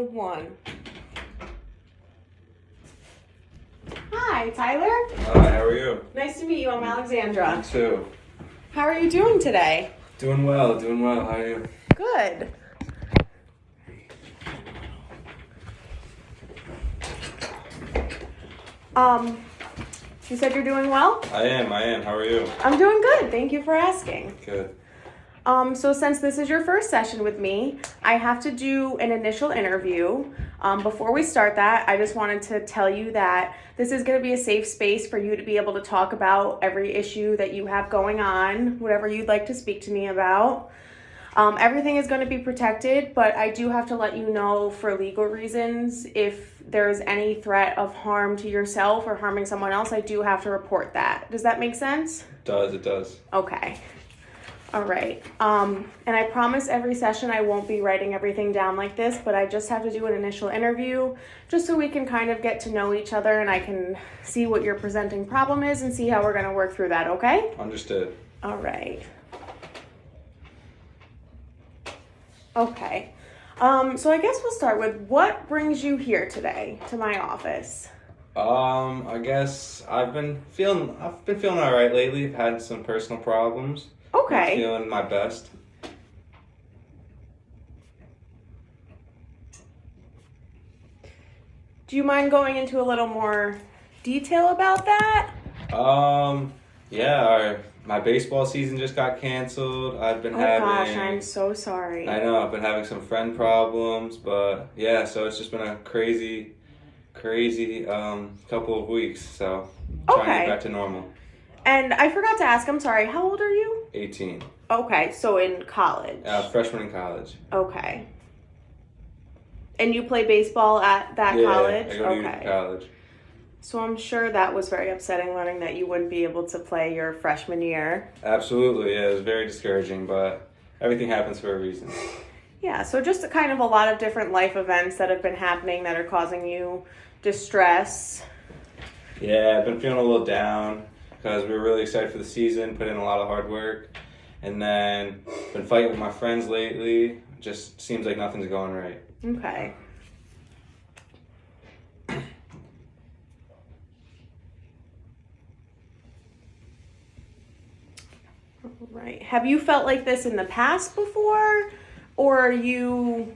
One. Hi, Tyler. Hi, how are you? Nice to meet you. I'm Alexandra. Me too. How are you doing today? Doing well. How are you? Good. You said you're doing well? I am. How are you? I'm doing good. Thank you for asking. Good. So since this is your first session with me, I have to do an initial interview. Before we start that, I just wanted to tell you that this is going to be a safe space for you to be able to talk about every issue that you have going on, whatever you'd like to speak to me about. Everything is going to be protected, but I do have to let you know for legal reasons, if there's any threat of harm to yourself or harming someone else, I do have to report that. Does that make sense? It does. Okay. All right. And I promise every session I won't be writing everything down like this, but I just have to do an initial interview just so we can kind of get to know each other and I can see what your presenting problem is and see how we're going to work through that, okay? Understood. All right. Okay. So I guess we'll start with what brings you here today to my office? I guess I've been feeling all right lately. I've had some personal problems. Okay. I'm feeling my best. Do you mind going into a little more detail about that? Yeah, my baseball season just got canceled. I've been having. Oh gosh, I'm so sorry. I know, I've been having some friend problems, but yeah, so it's just been a crazy couple of weeks. So trying to Okay. get back to normal. And I forgot to ask, I'm sorry, how old are you? 18. Okay, so in college. Freshman in college. Okay. And you play baseball at that college? I go to Utica College. So I'm sure that was very upsetting learning that you wouldn't be able to play your freshman year. Absolutely, yeah, it was very discouraging, but everything happens for a reason. Yeah, so just kind of a lot of different life events that have been happening that are causing you distress. Yeah, I've been feeling a little down because we were really excited for the season, put in a lot of hard work, and then been fighting with my friends lately. Just seems like nothing's going right. Okay. Right. Have you felt like this in the past before? Or do you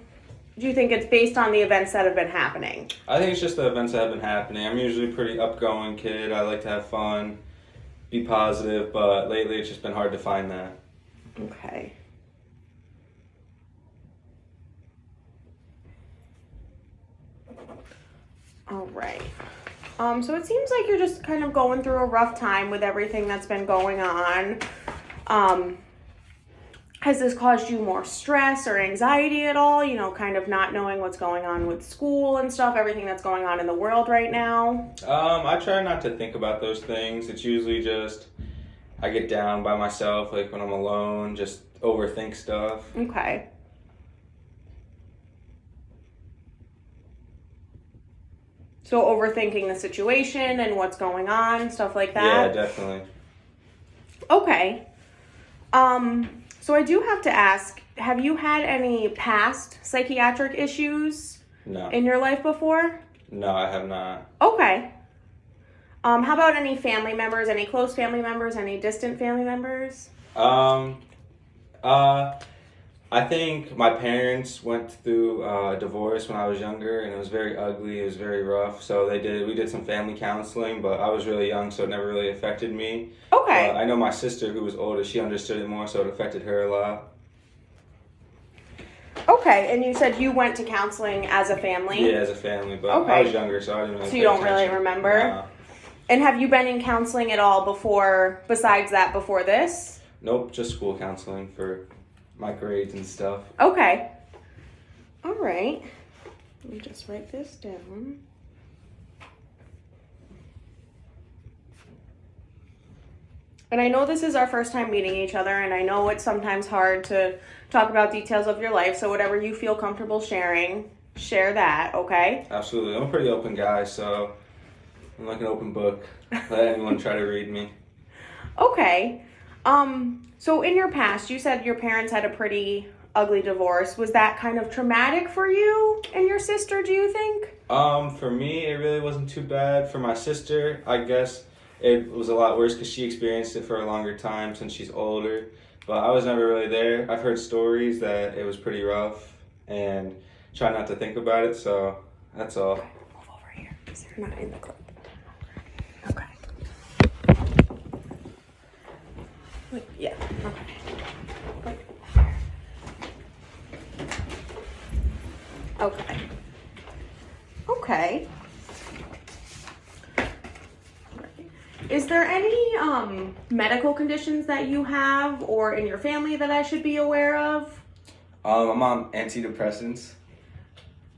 think it's based on the events that have been happening? I think it's just the events that have been happening. I'm usually a pretty upgoing kid. I like to have fun, be positive, but lately it's just been hard to find that. Okay. All right. So it seems like you're just kind of going through a rough time with everything that's been going on. Has this caused you more stress or anxiety at all? You know, kind of not knowing what's going on with school and stuff, everything that's going on in the world right now? I try not to think about those things. It's usually just I get down by myself, like when I'm alone, just overthink stuff. Okay. So overthinking the situation and what's going on, stuff like Yeah, that? definitely. Okay. So I do have to ask, have you had any past psychiatric issues No. in your life before? No, I have not. Okay. How about any family members, any close family members, any distant family members? I think my parents went through a divorce when I was younger, and it was very ugly. It was very rough. So we did some family counseling, but I was really young, so it never really affected me. Okay. I know my sister, who was older, she understood it more, so it affected her a lot. Okay, and you said you went to counseling as a family? Yeah, as a family, but Okay. I was younger, so I didn't really. So pay you don't really attention. remember? Nah. And have you been in counseling at all before, besides that, before this? Nope, just school counseling for my grades and stuff. Okay. All right. Let me just write this down. And I know this is our first time meeting each other, and I know it's sometimes hard to talk about details of your life, so whatever you feel comfortable sharing, share that, okay? Absolutely. I'm a pretty open guy, so I'm like an open book. Let anyone try to read me. Okay. So in your past, you said your parents had a pretty ugly divorce. Was that kind of traumatic for you and your sister, do you think? For me, it really wasn't too bad. For my sister, I guess it was a lot worse because she experienced it for a longer time since she's older. But I was never really there. I've heard stories that it was pretty rough and try not to think about it, so that's all. Move over here because you're not in the clip. Okay. Yeah, okay. Okay. Okay. Is there any medical conditions that you have or in your family that I should be aware of? I'm on antidepressants.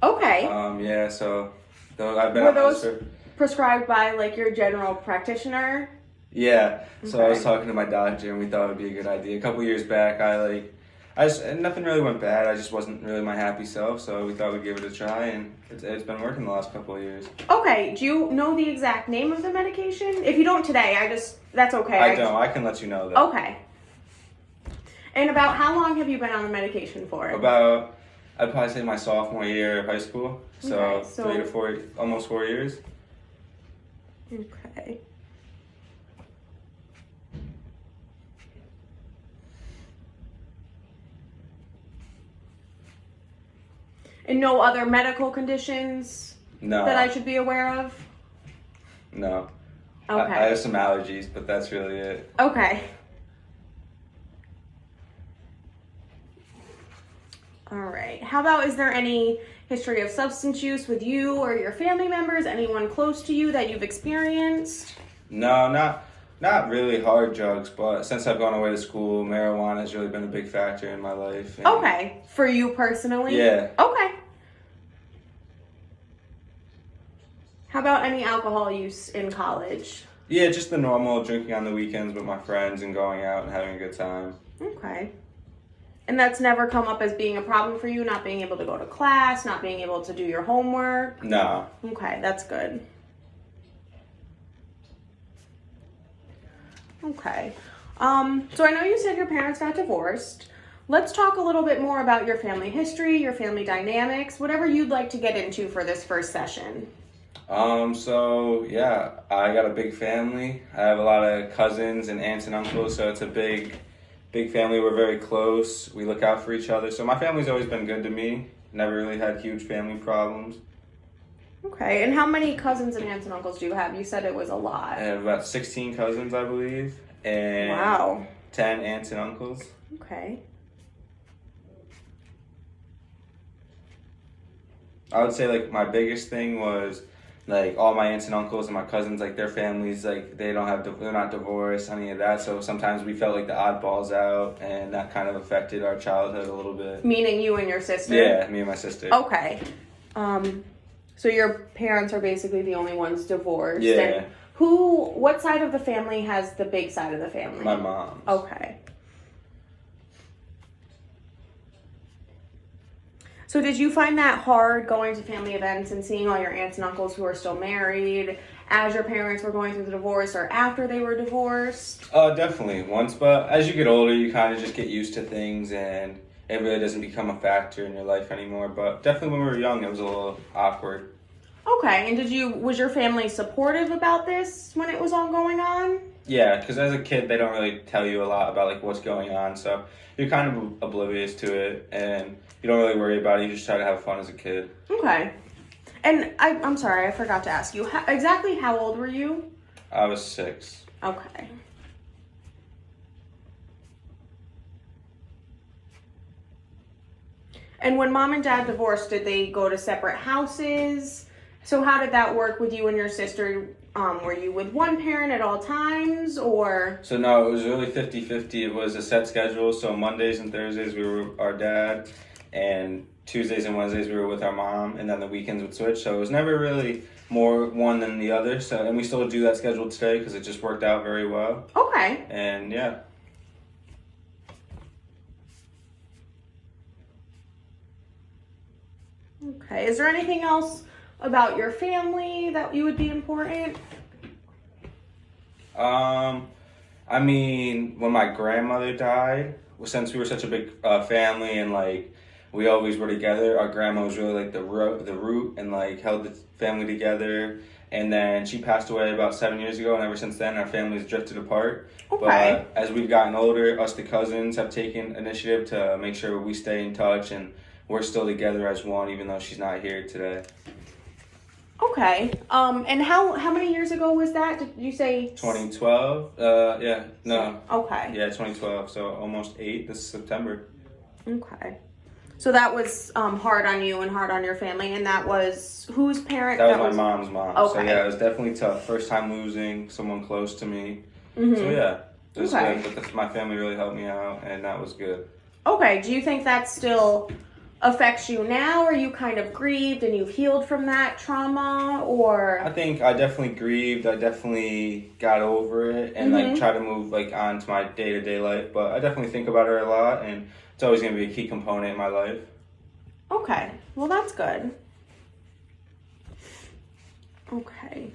Okay. Yeah, so I've been Were on those those for... prescribed by like your general practitioner? Yeah, so I was Okay. talking to my doctor and we thought it would be a good idea. A couple years back, nothing really went bad. I just wasn't really my happy self, so we thought we'd give it a try, and it's been working the last couple of years. Okay. Do you know the exact name of the medication? If you don't today, that's okay. I don't. I can let you know though. Okay. And about how long have you been on the medication for? About, I'd probably say my sophomore year of high school, so, Okay, so- 3 to 4, almost 4 years. Okay. And no other medical conditions No, that I should be aware of? no. Okay. I have some allergies, but that's really it. Okay. All right. How about, is there any history of substance use with you or your family members, anyone close to you that you've experienced? No, not really hard drugs, but since I've gone away to school, marijuana has really been a big factor in my life. And Okay. For you personally? Yeah. Okay. How about any alcohol use in college? Yeah, just the normal drinking on the weekends with my friends and going out and having a good time. Okay. And that's never come up as being a problem for you, not being able to go to class, not being able to do your homework? No. Okay, that's good. Okay. So I know you said your parents got divorced. Let's talk a little bit more about your family history, your family dynamics, whatever you'd like to get into for this first session. So yeah, I got a big family. I have a lot of cousins and aunts and uncles, so it's a big family. We're very close. We look out for each other. So my family's always been good to me. Never really had huge family problems. Okay, and how many cousins and aunts and uncles do you have? You said it was a I lot. have about 16 cousins, I believe, and Wow. 10 aunts and uncles. Okay. I would say like my biggest thing was like all my aunts and uncles and my cousins, like their families, like they're not divorced, any of that. So sometimes we felt like the oddballs out, and that kind of affected our childhood a little bit. Meaning you and your sister? Yeah, me and my sister. Okay. So your parents are basically the only ones divorced. Yeah. And what side of the family has the big side of the family? My mom. Okay. So did you find that hard going to family events and seeing all your aunts and uncles who are still married as your parents were going through the divorce or after they were divorced? Definitely once, but as you get older, you kind of just get used to things, and it really doesn't become a factor in your life anymore. But definitely when we were young, it was a little awkward. Okay, and was your family supportive about this when it was all going on? Yeah, because as a kid, they don't really tell you a lot about like what's going on, so you're kind of oblivious to it, and you don't really worry about it. You just try to have fun as a kid. Okay. And I'm sorry, I forgot to ask you, exactly how old were you? I was 6. Okay. And when mom and dad divorced, did they go to separate houses? So how did that work with you and your sister? Were you with one parent at all times, or? So no, it was really 50-50. It was a set schedule. So Mondays and Thursdays we were with our dad, and Tuesdays and Wednesdays we were with our mom, and then the weekends would switch. So it was never really more one than the other. So, and we still do that schedule today because it just worked out very well. Okay. And yeah. Okay. Is there anything else about your family that you would be important? I mean, when my grandmother died, since we were such a big family and like we always were together, our grandma was really like the root and like held the family together. And then she passed away about 7 years ago, and ever since then, our family's drifted apart. Okay. But as we've gotten older, us the cousins have taken initiative to make sure we stay in touch and we're still together as one, even though she's not here today. Okay. And how many years ago was that? Did you say 2012? Yeah, no. Okay. Yeah, 2012, so almost 8 this September. Okay. So that was hard on you and hard on your family, and that was whose parent? That was my mom's mom. So Okay. yeah, it was definitely tough. First time losing someone close to me. Mhm. So yeah, it was Okay. good. But my family really helped me out, and that was good. Okay. Do you think that still affects you now? Or you kind of grieved and you've healed from that trauma, I or? think I definitely grieved. I definitely got over it and like try to move like on to my day-to-day life. But I definitely think about her a lot, and it's always going to be a key component in my life. Okay. Well, that's good. Okay.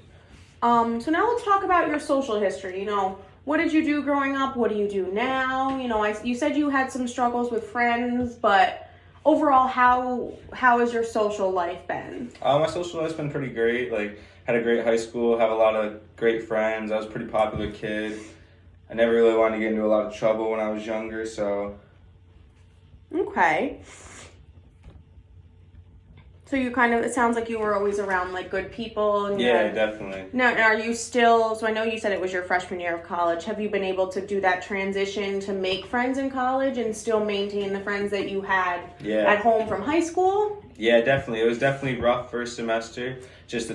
So now let's talk about your social history. You know, what did you do growing up? What do you do now? You know, you said you had some struggles with friends, but overall, how has your social life been? My social life's been pretty great. Like, had a great high school, have a lot of great friends. I was a pretty popular kid. I never really wanted to get into a lot of trouble when I was younger, so Okay. So you kind of, it sounds like you were always around like good people. And yeah, definitely. Now, are you still, so I know you said it was your freshman year of college. Have you been able to do that transition to make friends in college and still maintain the friends that you had Yeah. at home from high school? Yeah, definitely. It was definitely rough first semester, just a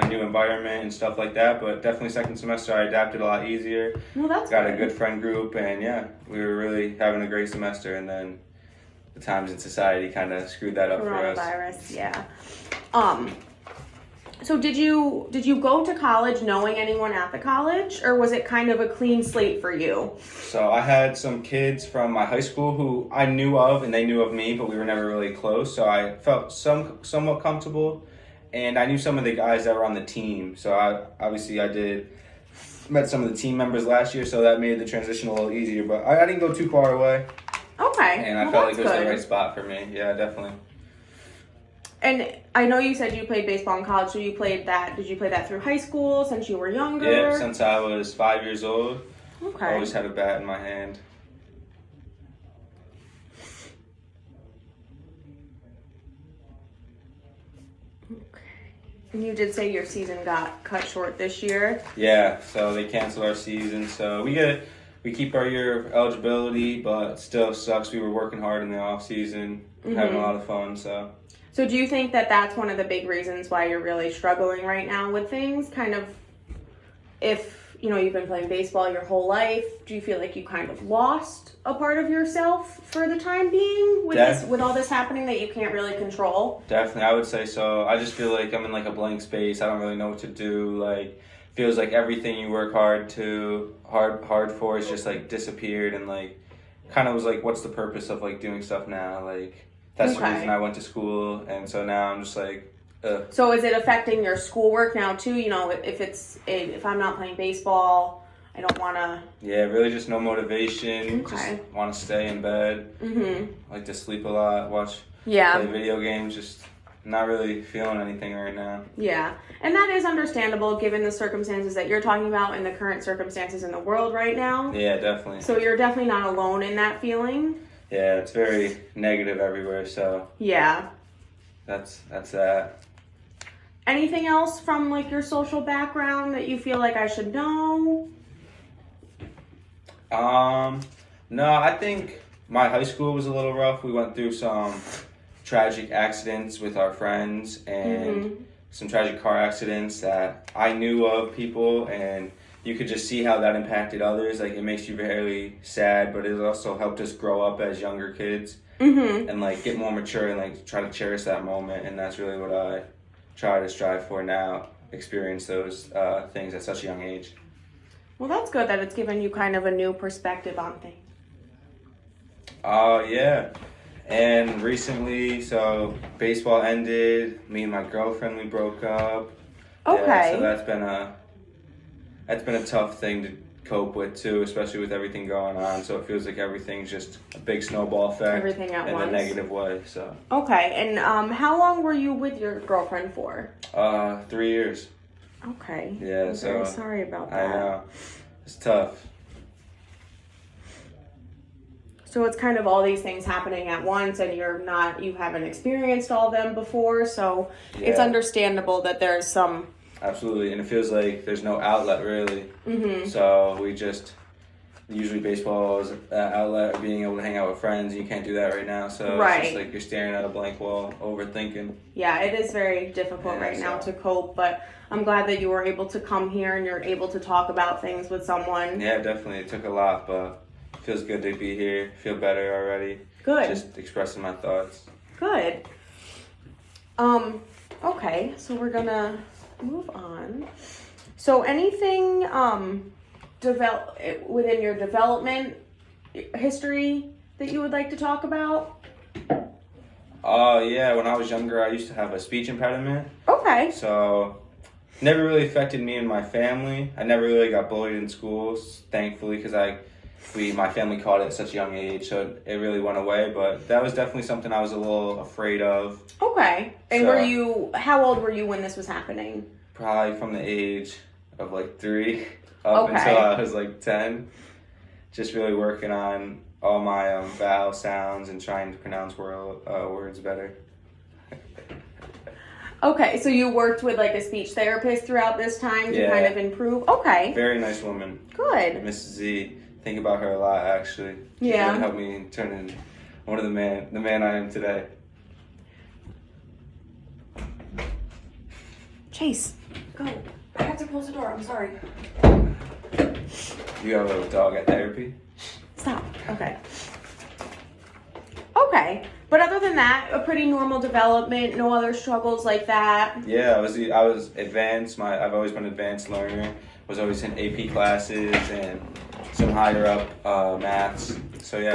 new environment and stuff like that. But definitely second semester, I adapted a lot easier. Well, that's Got a good friend group, and yeah, we were really having a great semester. And then the times in society kind of screwed that up for us. Coronavirus, yeah. So did you go to college knowing anyone at the college, or was it kind of a clean slate for you? So I had some kids from my high school who I knew of, and they knew of me, but we were never really close. So I felt somewhat comfortable, and I knew some of the guys that were on the team. So I met some of the team members last year, so that made the transition a little easier. But I didn't go too far away. Okay. And I well, felt like that's it was the good. right spot for me. Yeah, definitely. And I know you said you played baseball in college, so did you play that through high school since you were younger? Yeah, since I was 5 years old, I Okay. always had a bat in my hand. And you did say your season got cut short this year. Yeah, so they canceled our season. So we keep our year of eligibility, but it still sucks. We were working hard in the off season, having a lot of fun. So do you think that that's one of the big reasons why you're really struggling right now with things? Kind of, if you know you've been playing baseball your whole life, do you feel like you kind of lost a part of yourself for the time being with all this happening that you can't really control? Definitely, I would say so. I just feel like I'm in like a blank space. I don't really know what to do. Like, feels like everything you work hard for is just like disappeared, and like kind of was like, what's the purpose of like doing stuff now? Like, that's the Okay. reason I went to school, and so now I'm just like, So is it affecting your schoolwork now too? You know, if I'm not playing baseball, I don't want to. yeah, really just no motivation. Okay. Just want to stay in bed. Like to sleep a lot, play Yeah. video games. Just not really feeling anything right now. Yeah, and that is understandable given the circumstances that you're talking about and the current circumstances in the world right now. Yeah, definitely. So you're definitely not alone in that feeling. Yeah, it's very negative everywhere. So Yeah. that's that. Anything else from like your social background that you feel like I should know? No, I think my high school was a little rough. We went through some tragic accidents with our friends and some tragic car accidents that I knew of people, and you could just see how that impacted others. Like, it makes you very sad, but it also helped us grow up as younger kids and like get more mature and like try to cherish that moment. And that's really what I try to strive for now, experience those things at such a young age. Well, that's good that it's given you kind of a new perspective on things. Yeah. And recently, so baseball ended. Me and my girlfriend, we broke up. Okay. Yeah, so that's been a tough thing cope with too, especially with everything going on. So it feels like everything's just a big snowball effect. Everything at in once. a negative way. So Okay, and how long were you with your girlfriend for? 3 years. Okay. Yeah, I'm so very sorry about that. I know it's tough. So it's kind of all these things happening at once, and you haven't experienced all of them before, so it's Yeah. understandable that there's some. Absolutely, and it feels like there's no outlet really. Mhm. So we just usually baseball is an outlet, or being able to hang out with friends. You can't do that right now, so Right. it's just like you're staring at a blank wall, overthinking. Yeah, it is very difficult Yeah, right now so- to cope, but I'm glad that you were able to come here and you're able to talk about things with someone. Yeah, definitely. It took a lot, but it feels good to be here. Feel better already. Good. Just expressing my thoughts. Good. Okay, so we're gonna move on. So anything develop within your development history that you would like to talk about? Yeah, when I was younger, I used to have a speech impediment. Okay. So, never really affected me and my family. I never really got bullied in schools, thankfully, because my family caught it at such a young age, so it really went away. But that was definitely something I was a little afraid of. Okay. And So- how old were you when this was happening? Probably from the age of like 3 up Okay. until I was like 10. Just really working on all my vowel sounds and trying to pronounce words better. Okay, so you worked with like a speech therapist throughout this time to Yeah. kind of improve? Okay. Very nice woman, Good. Mrs. Z. Think about her a lot, actually. She Yeah. really helped me turn into one of the man I am today. Chase, go. I have to close the door. I'm sorry. You have a dog at therapy? Stop. Okay. Okay. But other than that, a pretty normal development, no other struggles like that. Yeah, I was advanced. I've always been an advanced learner. Was always in AP classes and some higher up maths. So yeah.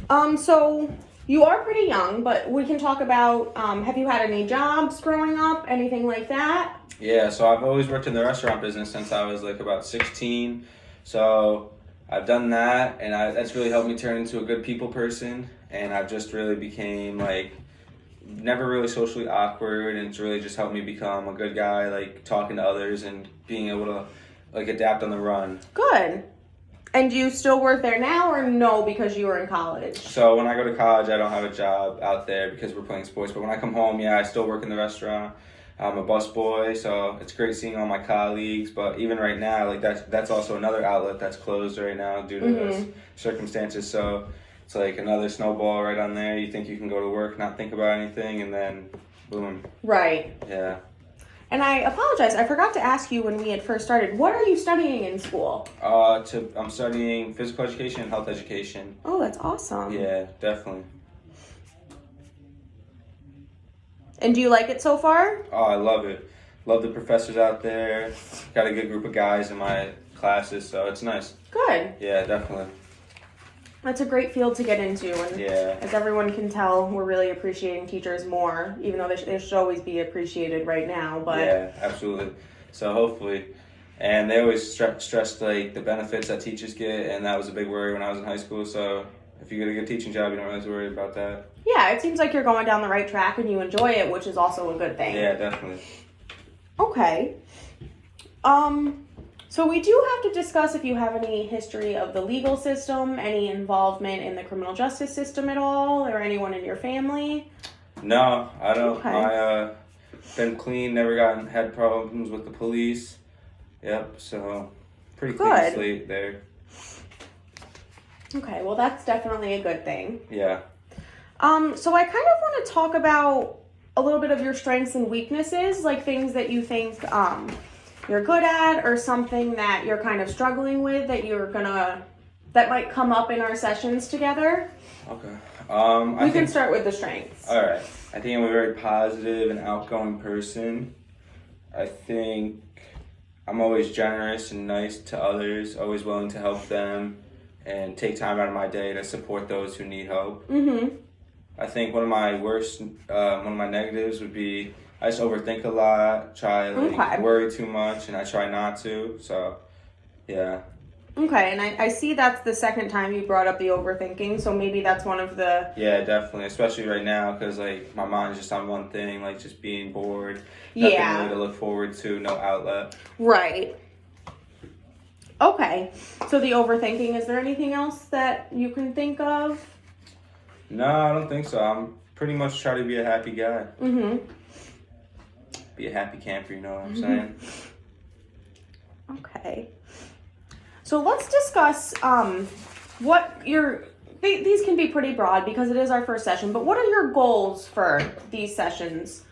Good. So you are pretty young, but we can talk about, have you had any jobs growing up? Anything like that? Yeah, so I've always worked in the restaurant business since I was like about 16. So I've done that, and that's really helped me turn into a good people person. And I've just really became like never really socially awkward, and it's really just helped me become a good guy, like talking to others and being able to like adapt on the run. Good. And do you still work there now or no because you were in college? So when I go to college, I don't have a job out there because we're playing sports. But when I come home, yeah, I still work in the restaurant. I'm a busboy, so it's great seeing all my colleagues. But even right now, like that's also another outlet that's closed right now due to those circumstances. So it's like another snowball right on there. You think you can go to work, not think about anything, and then boom. Right. Yeah. And I apologize, I forgot to ask you when we had first started, what are you studying in school? I'm studying physical education and health education. Oh, that's awesome. Yeah, definitely. And do you like it so far? Oh, I love it. Love the professors out there. Got a good group of guys in my classes, so it's nice. Good. Yeah, definitely. That's a great field to get into. And Yeah. as everyone can tell, we're really appreciating teachers more, even though they should always be appreciated right now. But Yeah, absolutely. So hopefully, and they always stressed like the benefits that teachers get, and that was a big worry when I was in high school. So if you get a good teaching job, you don't really have to worry about that. yeah, it seems like you're going down the right track and you enjoy it, which is also a good thing. Yeah, definitely. Okay. So we do have to discuss if you have any history of the legal system, any involvement in the criminal justice system at all, or anyone in your family. No, I don't. Okay. My been clean, never had problems with the police. Yep, so pretty clean Good. slate there. Okay, well that's definitely a good thing. Yeah. So I kind of want to talk about a little bit of your strengths and weaknesses, like things that you think you're good at, or something that you're kind of struggling with that might come up in our sessions together. Okay. We can start with the strengths. All right. I think I'm a very positive and outgoing person. I think I'm always generous and nice to others, always willing to help them and take time out of my day to support those who need help. Mm-hmm. I think one of my negatives would be I just overthink a lot, try Okay. worry too much, and I try not to. So Yeah. Okay, and I see that's the second time you brought up the overthinking, so maybe that's one of the... Yeah, definitely. Especially right now, because like my mind's just on one thing, like just being bored. Nothing Yeah. really to look forward to. No outlet. Right. Okay, so the overthinking, is there anything else that you can think of? No, I don't think so. I'm pretty much trying to be a happy guy. Mm-hmm. Be a happy camper, you know what I'm saying? Okay. So let's discuss what your... These can be pretty broad because it is our first session, but what are your goals for these sessions?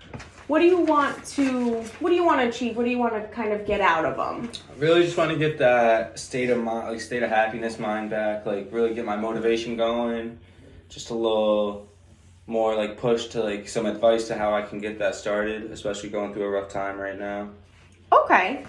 What do you want to achieve? What do you want to kind of get out of them? I really just want to get that state of mind, like state of happiness mind back, like really get my motivation going. Just a little more like push to like some advice to how I can get that started, especially going through a rough time right now. Okay.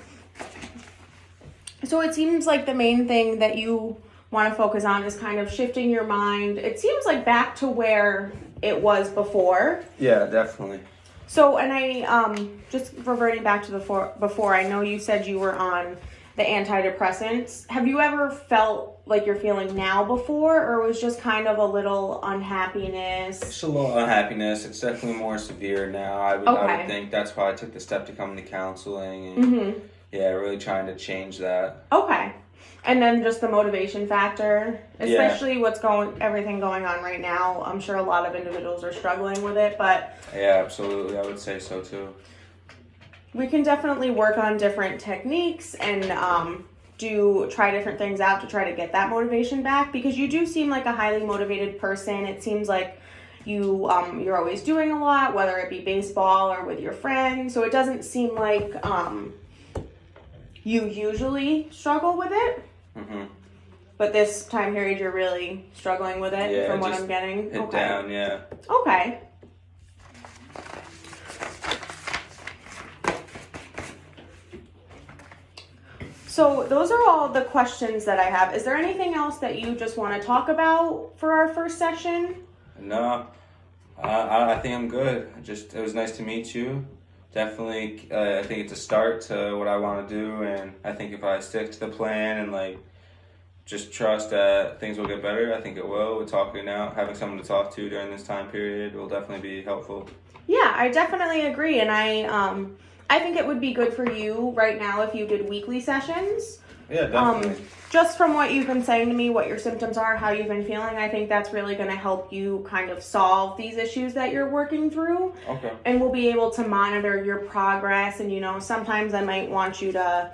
So it seems like the main thing that you want to focus on is kind of shifting your mind. It seems like back to where it was before. Yeah, definitely. So, and I, just reverting back to before, I know you said you were on the antidepressants. Have you ever felt like you're feeling now before, or was just kind of a little unhappiness? Just a little unhappiness. It's definitely more severe now. I would think that's why I took the step to come to counseling and yeah, really trying to change that. Okay. And then just the motivation factor, especially everything going on right now. I'm sure a lot of individuals are struggling with it, but yeah, absolutely. I would say so too. we can definitely work on different techniques and try different things out to try to get that motivation back, because you do seem like a highly motivated person. It seems like you're always doing a lot, whether it be baseball or with your friends. So it doesn't seem like you usually struggle with it. Mm-hmm. But this time period, you're really struggling with it, from what I'm getting. Hit down, yeah. Okay. So those are all the questions that I have. Is there anything else that you just want to talk about for our first session? No, I think I'm good. It was nice to meet you. Definitely, I think it's a start to what I want to do, and I think if I stick to the plan and like just trust that things will get better, I think it will. We're talking out, having someone to talk to during this time period will definitely be helpful. Yeah, I definitely agree, and I think it would be good for you right now if you did weekly sessions. Yeah, definitely. Just from what you've been saying to me, what your symptoms are, how you've been feeling, I think that's really going to help you kind of solve these issues that you're working through. Okay. And we'll be able to monitor your progress. And, sometimes I might want you to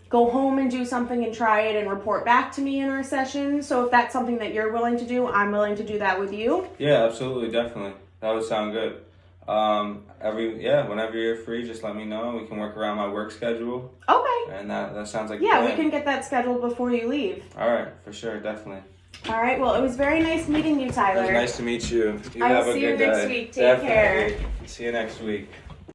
go home and do something and try it and report back to me in our session. So if that's something that you're willing to do, I'm willing to do that with you. Yeah, absolutely, definitely. That would sound good. Whenever you're free, just let me know. We can work around my work schedule. Okay. And that sounds like we can get that scheduled before you leave. All right, for sure, definitely. All right, well, it was very nice meeting you, Tyler. It was nice to meet you. I will see you next week. Take care. See you next week.